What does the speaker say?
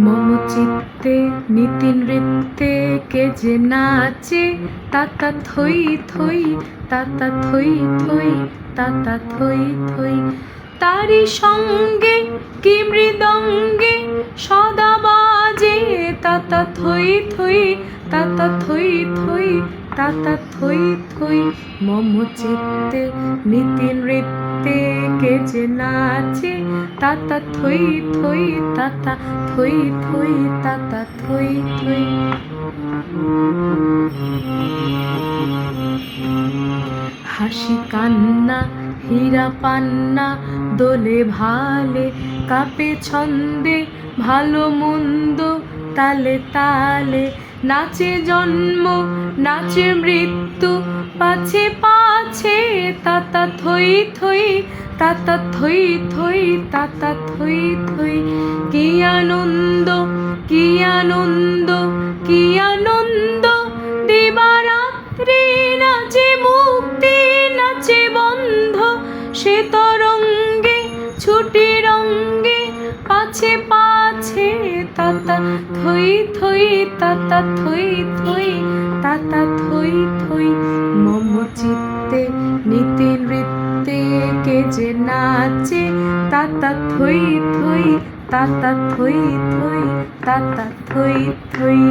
মম চিত্তে নীতি নৃত্যে কে যে নাচে, তাতা থই থই, তাতা থই থই, তাতা থই থই। তারি সঙ্গে কি মৃদঙ্গে সদা বাজে, তাতা থই থই, তাতা থই থই, তাতা থই থই। মম চিত্তে নীতি নৃত্যে কে যে নাচে, তাতা থই থই, তাতা থই থই, তাতা থই থই। হাসি কান্না হীরা পান্না দোলে ভালে, কাপে ছন্দে ভালো মন্দ তালে তালে। নাচে জন্ম নাচে মৃত্যু পাছে পাছে, তাতা থই থই, তাতা থই থই, তাতা থই থই। কি আনন্দ কি আনন্দ কি আনন্দ, দিবারাত্রি নাচে মুক্তি নাচে বন্ধ। সে তরঙ্গে ছুটি রঙ্গে পাছে পাছে, তাতা থই থই, তাতা থই থই, তাতা থই থই। মম চিত্তে নীতি নৃত্যে কে যে নাচে, তাতা থই থই, তাতা থই থই, তাতা থই থই।